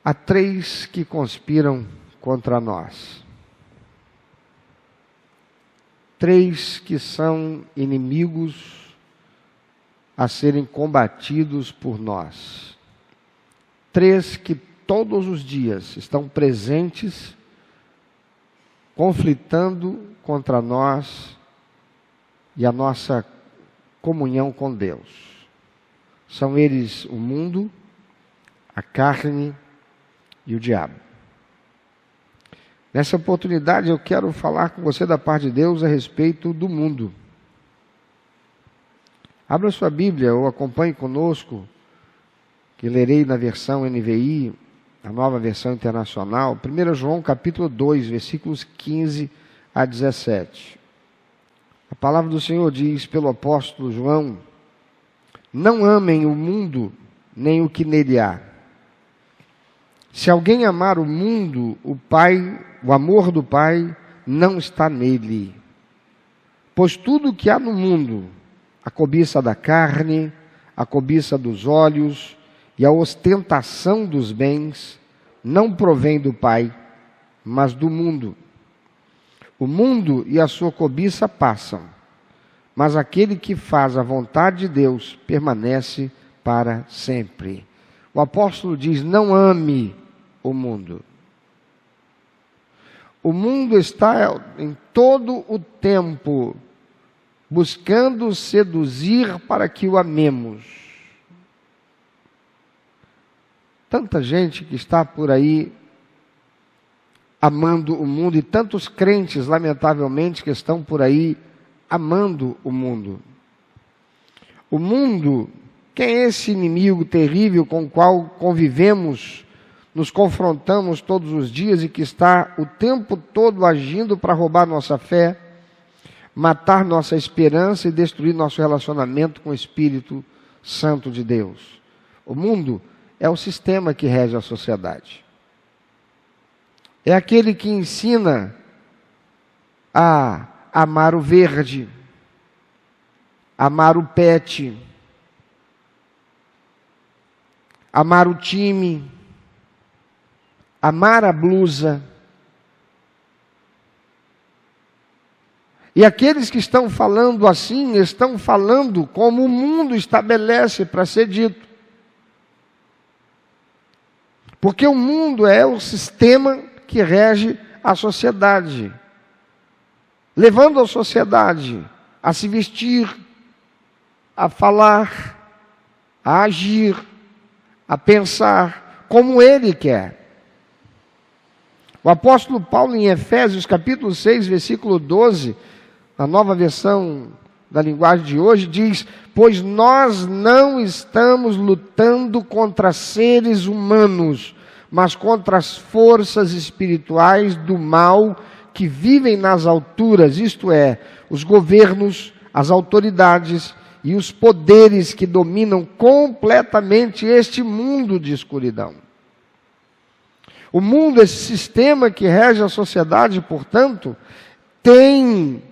Há três que conspiram contra nós. Três que são inimigos a serem combatidos por nós. Três que todos os dias estão presentes, conflitando contra nós e a nossa comunhão com Deus. São eles o mundo, a carne e o diabo. Nessa oportunidade eu quero falar com você da parte de Deus a respeito do mundo. Abra sua Bíblia ou acompanhe conosco, que lerei na versão NVI, a nova versão internacional, 1 João capítulo 2, versículos 15 a 17. A palavra do Senhor diz pelo apóstolo João: não amem o mundo, nem o que nele há. Se alguém amar o mundo, o amor do Pai não está nele. Pois tudo o que há no mundo, a cobiça da carne, a cobiça dos olhos e a ostentação dos bens, não provém do Pai, mas do mundo. O mundo e a sua cobiça passam, mas aquele que faz a vontade de Deus permanece para sempre. O apóstolo diz: não ame o mundo. O mundo está em todo o tempo buscando seduzir para que o amemos. Tanta gente que está por aí amando o mundo, e tantos crentes, lamentavelmente, que estão por aí amando o mundo. O mundo, quem é esse inimigo terrível com o qual convivemos, nos confrontamos todos os dias e que está o tempo todo agindo para roubar nossa fé, matar nossa esperança e destruir nosso relacionamento com o Espírito Santo de Deus? O mundo é o sistema que rege a sociedade. É aquele que ensina a amar o verde, amar o pet, amar o time, amar a blusa. E aqueles que estão falando assim, estão falando como o mundo estabelece para ser dito. Porque o mundo é o sistema que rege a sociedade, levando a sociedade a se vestir, a falar, a agir, a pensar como ele quer. O apóstolo Paulo, em Efésios capítulo 6, versículo 12, na nova versão da linguagem de hoje, diz: pois nós não estamos lutando contra seres humanos, mas contra as forças espirituais do mal que vivem nas alturas, isto é, os governos, as autoridades e os poderes que dominam completamente este mundo de escuridão. O mundo, esse sistema que rege a sociedade, portanto, tem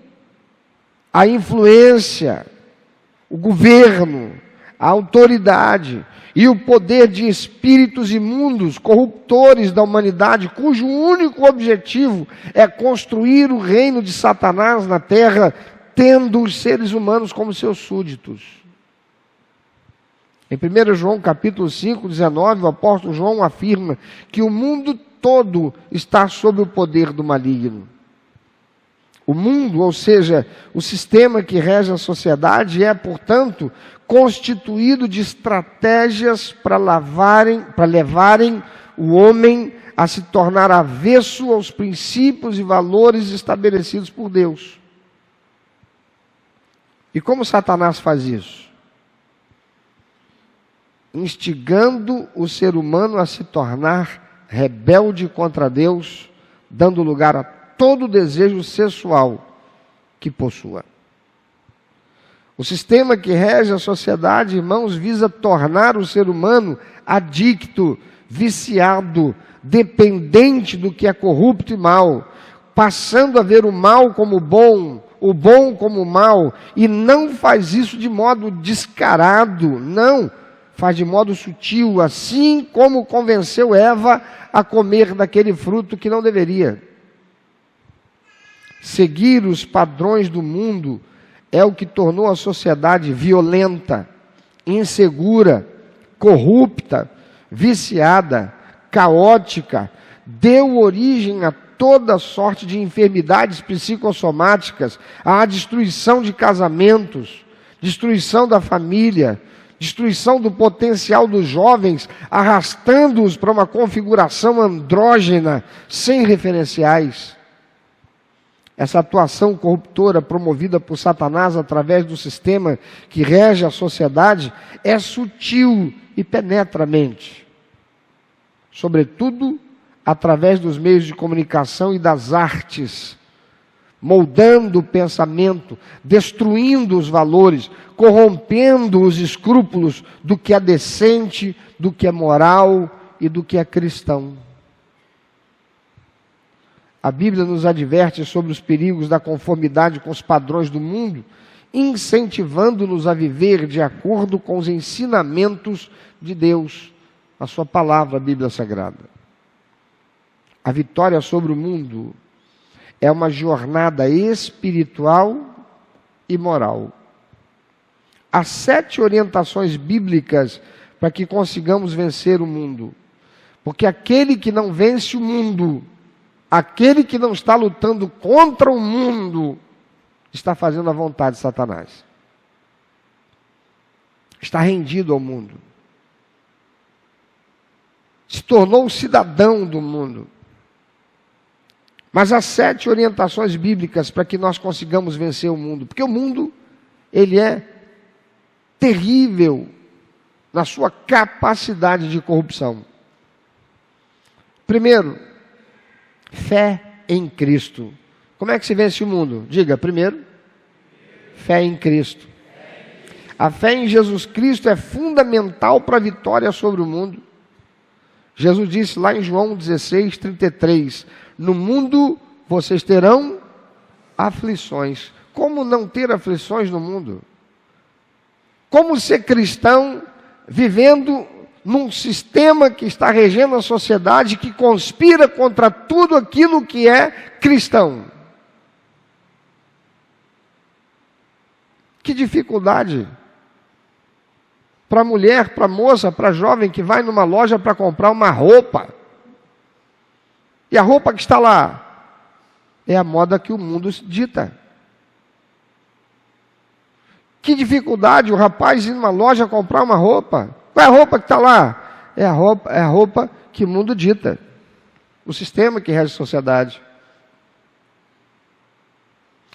a influência, o governo, a autoridade e o poder de espíritos imundos, corruptores da humanidade, cujo único objetivo é construir o reino de Satanás na terra, tendo os seres humanos como seus súditos. Em 1 João capítulo 5, 19, o apóstolo João afirma que o mundo todo está sob o poder do maligno. O mundo, ou seja, o sistema que rege a sociedade, é, portanto, constituído de estratégias para levarem o homem a se tornar avesso aos princípios e valores estabelecidos por Deus. E como Satanás faz isso? Instigando o ser humano a se tornar rebelde contra Deus, dando lugar a todo desejo sexual que possua. O sistema que rege a sociedade, irmãos, visa tornar o ser humano adicto, viciado, dependente do que é corrupto e mal, passando a ver o mal como bom, o bom como mal, e não faz isso de modo descarado, não, faz de modo sutil, assim como convenceu Eva a comer daquele fruto que não deveria. Seguir os padrões do mundo é o que tornou a sociedade violenta, insegura, corrupta, viciada, caótica, deu origem a toda sorte de enfermidades psicossomáticas, à destruição de casamentos, destruição da família, destruição do potencial dos jovens, arrastando-os para uma configuração andrógena, sem referenciais. Essa atuação corruptora promovida por Satanás através do sistema que rege a sociedade é sutil e penetra a mente, sobretudo através dos meios de comunicação e das artes, moldando o pensamento, destruindo os valores, corrompendo os escrúpulos do que é decente, do que é moral e do que é cristão. A Bíblia nos adverte sobre os perigos da conformidade com os padrões do mundo, incentivando-nos a viver de acordo com os ensinamentos de Deus, a sua palavra, a Bíblia Sagrada. A vitória sobre o mundo é uma jornada espiritual e moral. Há 7 orientações bíblicas para que consigamos vencer o mundo. Porque aquele que não vence o mundo, aquele que não está lutando contra o mundo, está fazendo a vontade de Satanás. Está rendido ao mundo. Se tornou cidadão do mundo. Mas há 7 orientações bíblicas para que nós consigamos vencer o mundo. Porque o mundo, ele é terrível na sua capacidade de corrupção. Primeiro, fé em Cristo. Como é que se vence o mundo? Diga, primeiro, fé em Cristo. A fé em Jesus Cristo é fundamental para a vitória sobre o mundo. Jesus disse lá em João 16, 33, no mundo vocês terão aflições. Como não ter aflições no mundo? Como ser cristão vivendo num sistema que está regendo a sociedade, que conspira contra tudo aquilo que é cristão? Que dificuldade para a mulher, para a moça, para a jovem que vai numa loja para comprar uma roupa. E a roupa que está lá é a moda que o mundo dita. Que dificuldade o rapaz ir numa loja comprar uma roupa. Qual é a roupa que está lá? É a roupa que o mundo dita. O sistema que rege a sociedade.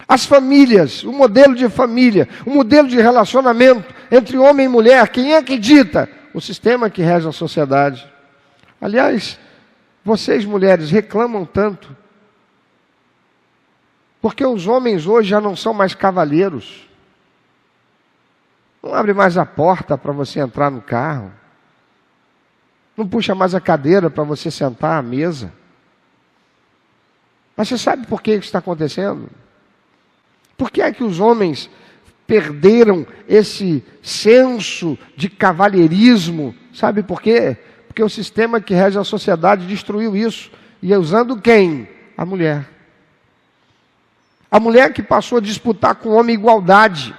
As famílias, o modelo de família, o modelo de relacionamento entre homem e mulher, quem é que dita? O sistema que rege a sociedade. Aliás, vocês mulheres reclamam tanto, porque os homens hoje já não são mais cavalheiros. Não abre mais a porta para você entrar no carro. Não puxa mais a cadeira para você sentar à mesa. Mas você sabe por que isso está acontecendo? Por que é que os homens perderam esse senso de cavalheirismo? Sabe por quê? Porque o sistema que rege a sociedade destruiu isso. E usando quem? A mulher. A mulher que passou a disputar com o homem igualdade.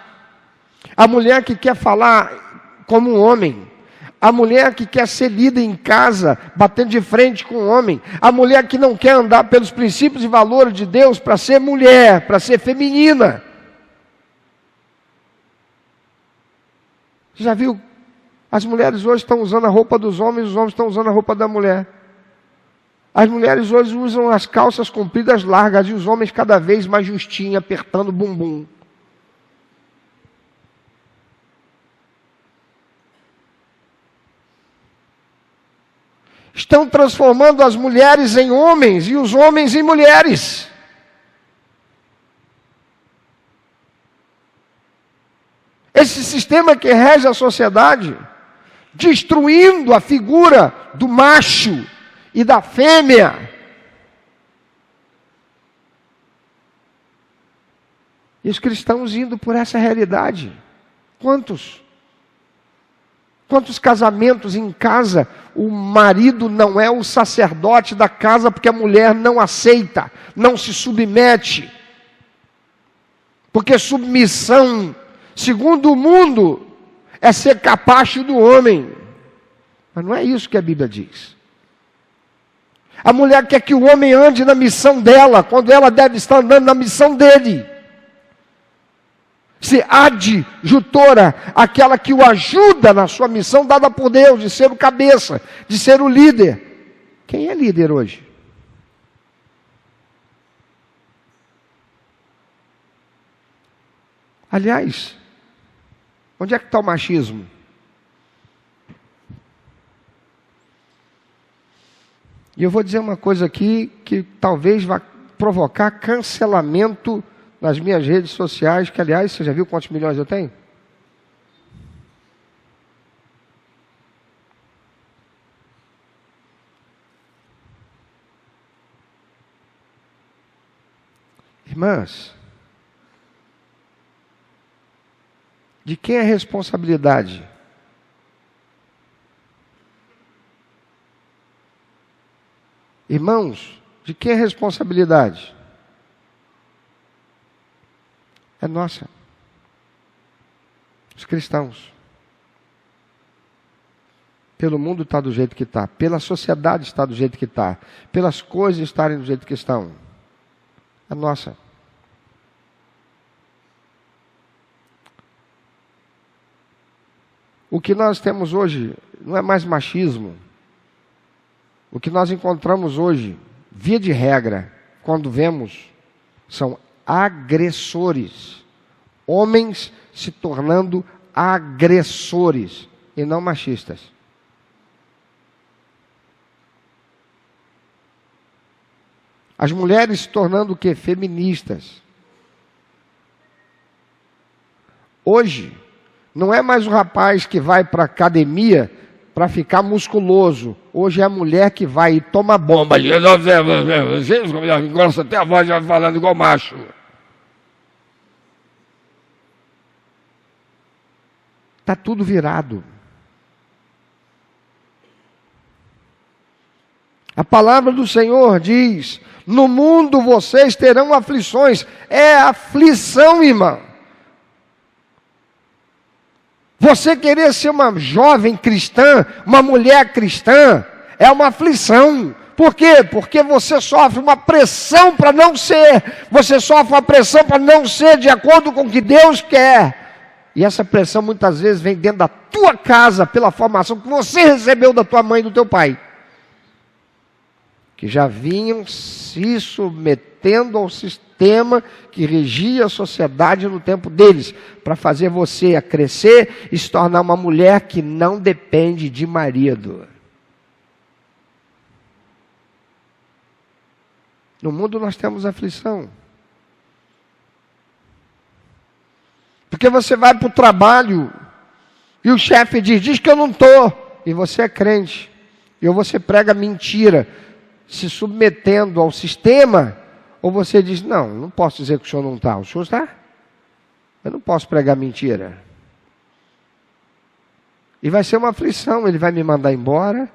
A mulher que quer falar como um homem. A mulher que quer ser líder em casa, batendo de frente com o homem. A mulher que não quer andar pelos princípios e valores de Deus para ser mulher, para ser feminina. Você já viu? As mulheres hoje estão usando a roupa dos homens, os homens estão usando a roupa da mulher. As mulheres hoje usam as calças compridas largas e os homens cada vez mais justinhos, apertando o bumbum. Estão transformando as mulheres em homens e os homens em mulheres. Esse sistema que rege a sociedade, destruindo a figura do macho e da fêmea. E os cristãos indo por essa realidade. Quantos? Quantos casamentos em casa, o marido não é o sacerdote da casa porque a mulher não aceita, não se submete. Porque submissão, segundo o mundo, é ser capacho do homem. Mas não é isso que a Bíblia diz. A mulher quer que o homem ande na missão dela, quando ela deve estar andando na missão dele. Ser adjutora, aquela que o ajuda na sua missão dada por Deus, de ser o cabeça, de ser o líder. Quem é líder hoje? Aliás, onde é que está o machismo? E eu vou dizer uma coisa aqui que talvez vá provocar cancelamento nas minhas redes sociais, que aliás, você já viu quantos milhões eu tenho? Irmãs, de quem é a responsabilidade? Irmãos, de quem é a responsabilidade? É nossa. Os cristãos. Pelo mundo está do jeito que está. Pela sociedade está do jeito que está. Pelas coisas estarem do jeito que estão. É nossa. O que nós temos hoje não é mais machismo. O que nós encontramos hoje, via de regra, quando vemos, são agressores. Homens se tornando agressores e não machistas. As mulheres se tornando o quê? Feministas. Hoje, não é mais o rapaz que vai para a academia para ficar musculoso. Hoje é a mulher que vai e toma bomba. Gosta até a voz já falando igual macho. Está tudo virado. A palavra do Senhor diz: no mundo vocês terão aflições. É aflição, irmão. Você querer ser uma jovem cristã, uma mulher cristã, é uma aflição. Por quê? Porque você sofre uma pressão para não ser. Você sofre uma pressão para não ser de acordo com o que Deus quer. E essa pressão muitas vezes vem dentro da tua casa, pela formação que você recebeu da tua mãe e do teu pai. Que já vinham se submetendo ao sistema que regia a sociedade no tempo deles, para fazer você a crescer e se tornar uma mulher que não depende de marido. No mundo nós temos aflição. Porque você vai para o trabalho e o chefe diz que eu não estou, e você é crente, e ou você prega mentira, se submetendo ao sistema, ou você diz, não posso dizer que o senhor não está. O senhor está? Eu não posso pregar mentira. E vai ser uma aflição, ele vai me mandar embora,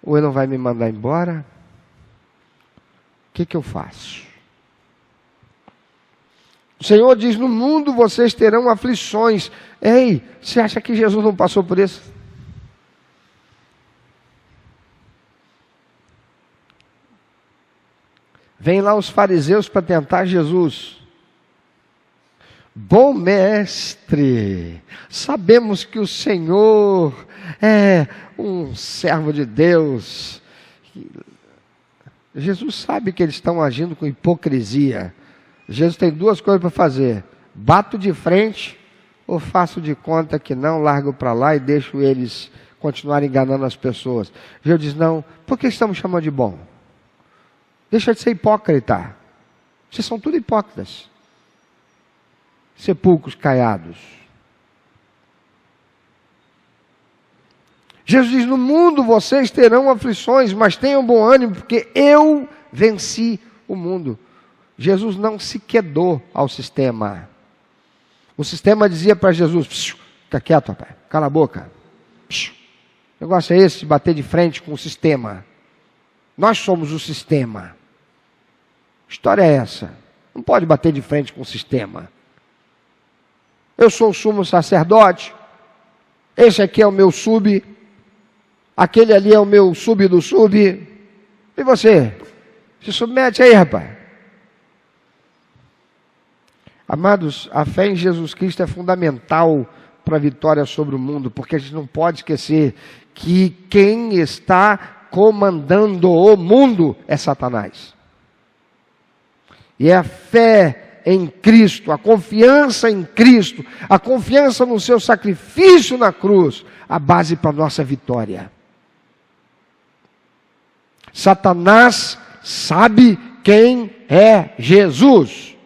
ou ele não vai me mandar embora. O que eu faço? O Senhor diz, no mundo vocês terão aflições. Ei, você acha que Jesus não passou por isso? Vem lá os fariseus para tentar Jesus. Bom mestre, sabemos que o Senhor é um servo de Deus. Jesus sabe que eles estão agindo com hipocrisia. Jesus tem duas coisas para fazer: bato de frente ou faço de conta que não, largo para lá e deixo eles continuarem enganando as pessoas. Jesus diz, não, por que estamos chamando de bom? Deixa de ser hipócrita. Vocês são tudo hipócritas. Sepulcros caiados. Jesus diz, no mundo vocês terão aflições, mas tenham bom ânimo, porque eu venci o mundo. Jesus não se quedou ao sistema. O sistema dizia para Jesus, fica quieto, rapaz, cala a boca. O negócio é esse, de bater de frente com o sistema. Nós somos o sistema. História é essa. Não pode bater de frente com o sistema. Eu sou o sumo sacerdote. Esse aqui é o meu sub. Aquele ali é o meu sub do sub. E você? Se submete aí, rapaz. Amados, a fé em Jesus Cristo é fundamental para a vitória sobre o mundo, porque a gente não pode esquecer que quem está comandando o mundo é Satanás. E é a fé em Cristo, a confiança em Cristo, a confiança no seu sacrifício na cruz, a base para a nossa vitória. Satanás sabe quem é Jesus.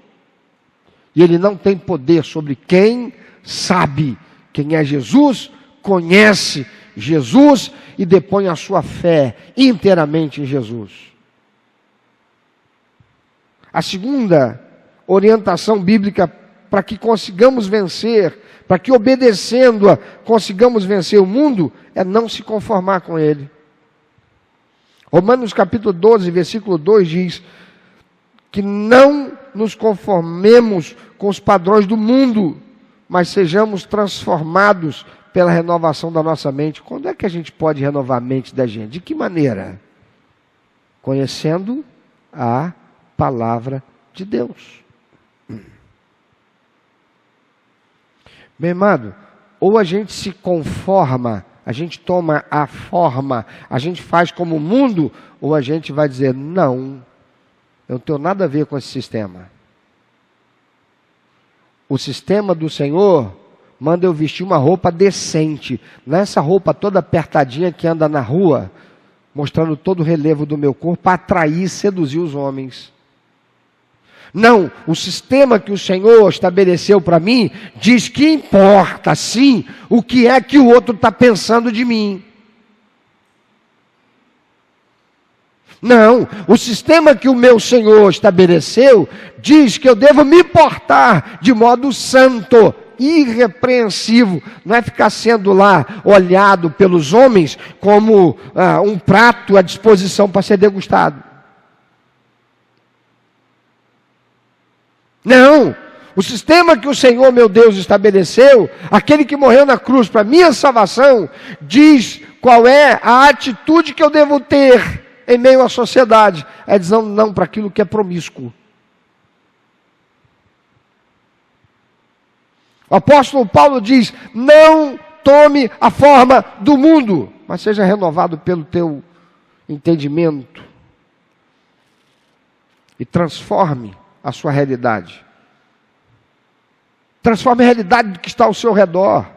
E ele não tem poder sobre quem sabe quem é Jesus, conhece Jesus e depõe a sua fé inteiramente em Jesus. A segunda orientação bíblica para que consigamos vencer, para que obedecendo-a consigamos vencer o mundo, é não se conformar com ele. Romanos capítulo 12, versículo 2 diz que não nos conformemos com os padrões do mundo, mas sejamos transformados pela renovação da nossa mente. Quando é que a gente pode renovar a mente da gente? De que maneira? Conhecendo a palavra de Deus. Meu amado, ou a gente se conforma, a gente toma a forma, a gente faz como o mundo, ou a gente vai dizer, não, eu não tenho nada a ver com esse sistema. O sistema do Senhor manda eu vestir uma roupa decente, não é essa roupa toda apertadinha que anda na rua, mostrando todo o relevo do meu corpo, para atrair e seduzir os homens. Não, o sistema que o Senhor estabeleceu para mim, diz que importa sim o que é que o outro está pensando de mim. Não, o sistema que o meu Senhor estabeleceu, diz que eu devo me portar de modo santo, irrepreensivo, não é ficar sendo lá olhado pelos homens como um prato à disposição para ser degustado. Não, o sistema que o Senhor meu Deus estabeleceu, aquele que morreu na cruz para minha salvação, diz qual é a atitude que eu devo ter em meio à sociedade, é dizer não para aquilo que é promíscuo. O apóstolo Paulo diz, não tome a forma do mundo, mas seja renovado pelo teu entendimento e transforme a sua realidade. Transforme a realidade que está ao seu redor.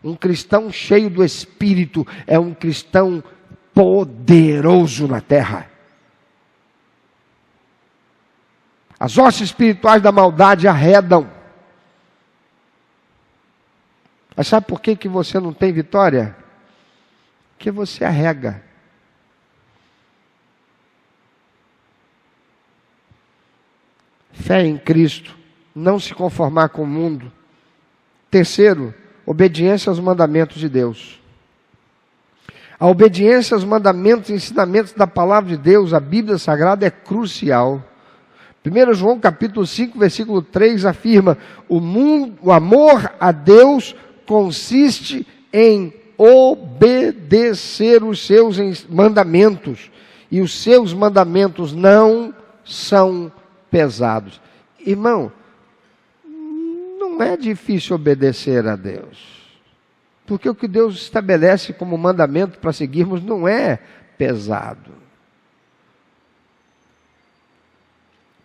Um cristão cheio do Espírito é um cristão poderoso na terra. As hostes espirituais da maldade arredam. Mas sabe por que você não tem vitória? Porque você arrega. Fé em Cristo, não se conformar com o mundo. Terceiro, obediência aos mandamentos de Deus. A obediência aos mandamentos e ensinamentos da palavra de Deus, a Bíblia Sagrada, é crucial. 1 João capítulo 5, versículo 3 afirma, o amor a Deus consiste em obedecer os seus mandamentos. E os seus mandamentos não são pesados. Irmão, não é difícil obedecer a Deus. Porque o que Deus estabelece como mandamento para seguirmos não é pesado.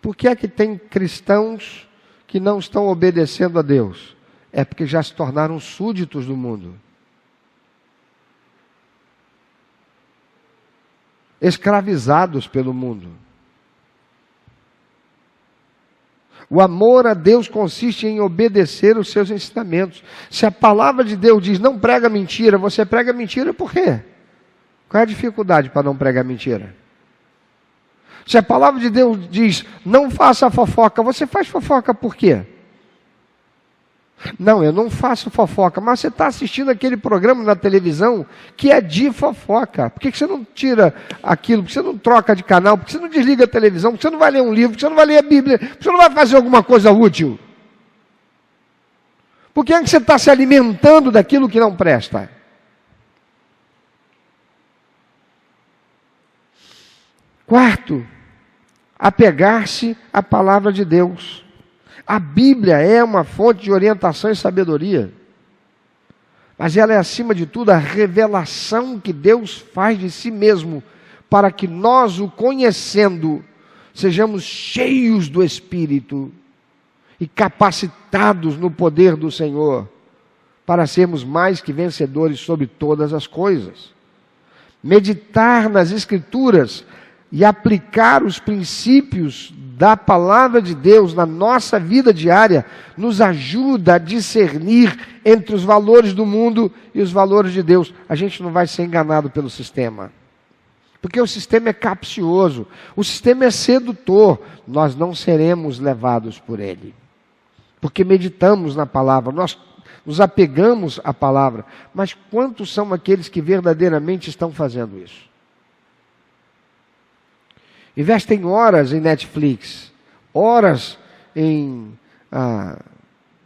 Por que é que tem cristãos que não estão obedecendo a Deus? É porque já se tornaram súditos do mundo. Escravizados pelo mundo. O amor a Deus consiste em obedecer os seus ensinamentos. Se a palavra de Deus diz, não prega mentira, você prega mentira por quê? Qual é a dificuldade para não pregar mentira? Se a palavra de Deus diz, não faça fofoca, você faz fofoca por quê? Não, eu não faço fofoca, mas você está assistindo aquele programa na televisão que é de fofoca. Por que você não tira aquilo? Por que você não troca de canal? Por que você não desliga a televisão? Por que você não vai ler um livro? Por que você não vai ler a Bíblia? Por que você não vai fazer alguma coisa útil? Por que você está se alimentando daquilo que não presta? Quarto, apegar-se à palavra de Deus. A Bíblia é uma fonte de orientação e sabedoria, mas ela é, acima de tudo, a revelação que Deus faz de si mesmo, para que nós, o conhecendo, sejamos cheios do Espírito e capacitados no poder do Senhor, para sermos mais que vencedores sobre todas as coisas. Meditar nas Escrituras e aplicar os princípios da palavra de Deus na nossa vida diária, nos ajuda a discernir entre os valores do mundo e os valores de Deus. A gente não vai ser enganado pelo sistema, porque o sistema é capcioso, o sistema é sedutor. Nós não seremos levados por ele, porque meditamos na palavra, nós nos apegamos à palavra. Mas quantos são aqueles que verdadeiramente estão fazendo isso? Investem horas em Netflix, horas em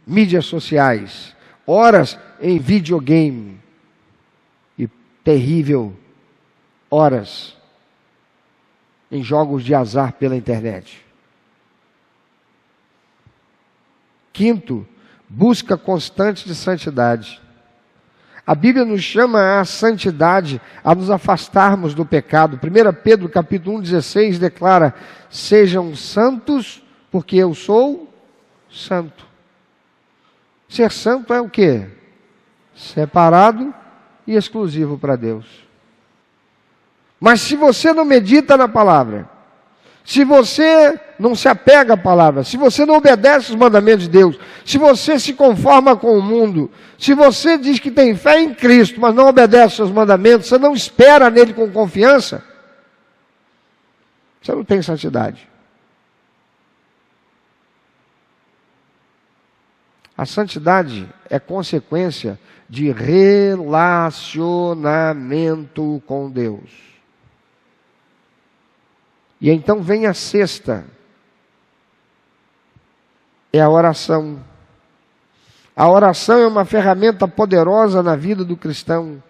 mídias sociais, horas em videogame e terrível horas em jogos de azar pela internet. Quinto, busca constante de santidade. A Bíblia nos chama à santidade, a nos afastarmos do pecado. 1 Pedro capítulo 1,16 declara: sejam santos, porque eu sou santo. Ser santo é o quê? Separado e exclusivo para Deus. Mas se você não medita na palavra, se você não se apega à palavra, se você não obedece os mandamentos de Deus, se você se conforma com o mundo, se você diz que tem fé em Cristo, mas não obedece os seus mandamentos, você não espera nele com confiança, você não tem santidade. A santidade é consequência de relacionamento com Deus. E então vem a sexta, é a oração. A oração é uma ferramenta poderosa na vida do cristão.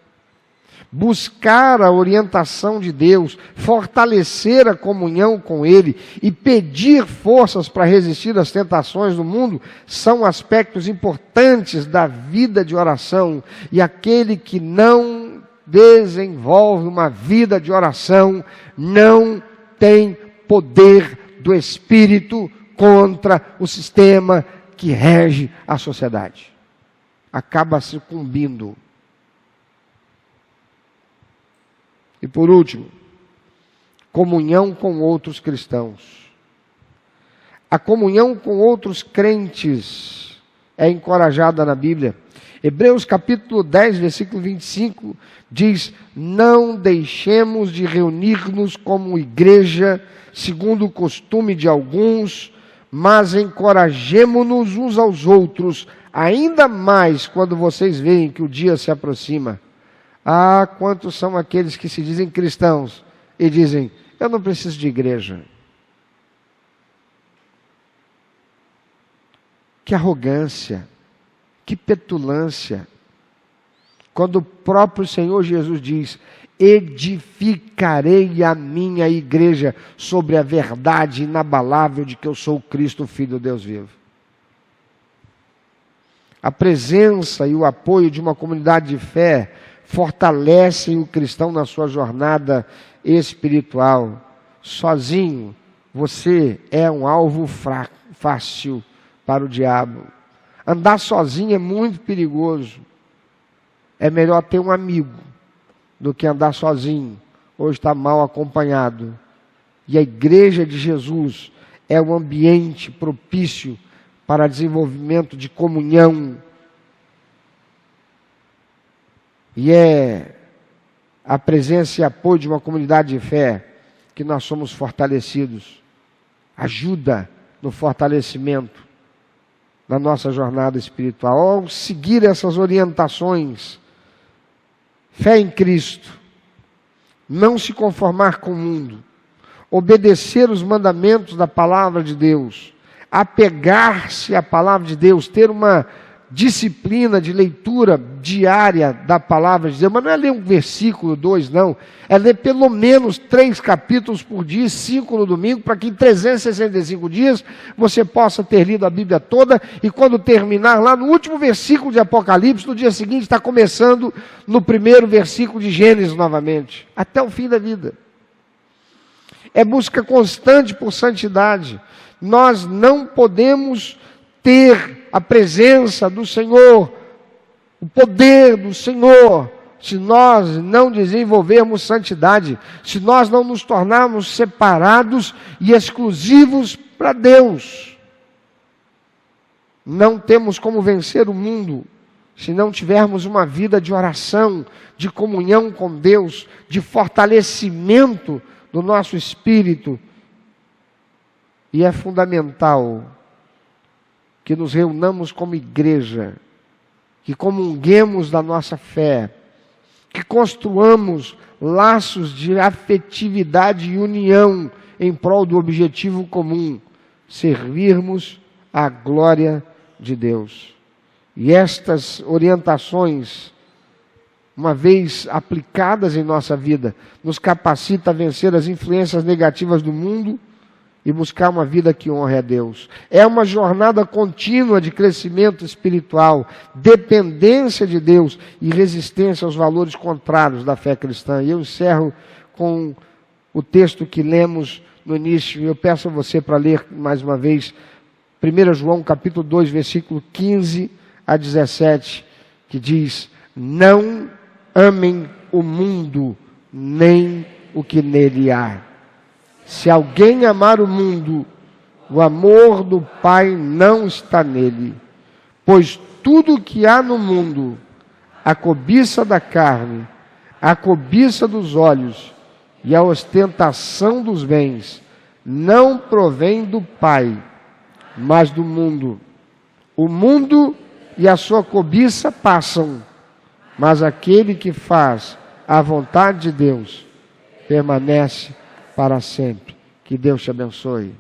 Buscar a orientação de Deus, fortalecer a comunhão com Ele e pedir forças para resistir às tentações do mundo são aspectos importantes da vida de oração. E aquele que não desenvolve uma vida de oração não tem poder do Espírito contra o sistema que rege a sociedade. Acaba sucumbindo. E por último, comunhão com outros cristãos. A comunhão com outros crentes é encorajada na Bíblia. Hebreus capítulo 10, versículo 25, diz: não deixemos de reunir-nos como igreja, segundo o costume de alguns, mas encorajemo-nos uns aos outros, ainda mais quando vocês veem que o dia se aproxima. Ah, quantos são aqueles que se dizem cristãos e dizem: eu não preciso de igreja. Que arrogância, que petulância, quando o próprio Senhor Jesus diz: edificarei a minha igreja sobre a verdade inabalável de que eu sou o Cristo, o Filho do Deus vivo. A presença e o apoio de uma comunidade de fé fortalecem o cristão na sua jornada espiritual. Sozinho, você é um alvo fácil para o diabo. Andar sozinho é muito perigoso. É melhor ter um amigo do que andar sozinho ou estar mal acompanhado. E a igreja de Jesus é um ambiente propício para desenvolvimento de comunhão. E é a presença e apoio de uma comunidade de fé que nós somos fortalecidos. Ajuda no fortalecimento na nossa jornada espiritual, ao seguir essas orientações. Fé em Cristo, não se conformar com o mundo, obedecer os mandamentos da palavra de Deus, apegar-se à palavra de Deus, ter uma disciplina de leitura diária da palavra de Deus, mas não é ler um versículo, 2, não, é ler pelo menos 3 capítulos por dia, 5 no domingo, para que em 365 dias você possa ter lido a Bíblia toda, e quando terminar lá no último versículo de Apocalipse, no dia seguinte está começando no primeiro versículo de Gênesis novamente, até o fim da vida. É busca constante por santidade. Nós não podemos ter a presença do Senhor, o poder do Senhor, se nós não desenvolvermos santidade, se nós não nos tornarmos separados e exclusivos para Deus. Não temos como vencer o mundo se não tivermos uma vida de oração, de comunhão com Deus, de fortalecimento do nosso espírito. E é fundamental que nos reunamos como igreja, que comunguemos da nossa fé, que construamos laços de afetividade e união em prol do objetivo comum, servirmos a glória de Deus. E estas orientações, uma vez aplicadas em nossa vida, nos capacita a vencer as influências negativas do mundo e buscar uma vida que honre a Deus. É uma jornada contínua de crescimento espiritual, dependência de Deus e resistência aos valores contrários da fé cristã. E eu encerro com o texto que lemos no início. Eu peço a você para ler mais uma vez 1 João capítulo 2, versículo 15 a 17, que diz: não amem o mundo, nem o que nele há. Se alguém amar o mundo, o amor do Pai não está nele. Pois tudo o que há no mundo, a cobiça da carne, a cobiça dos olhos e a ostentação dos bens, não provém do Pai, mas do mundo. O mundo e a sua cobiça passam, mas aquele que faz a vontade de Deus permanece para sempre. Que Deus te abençoe.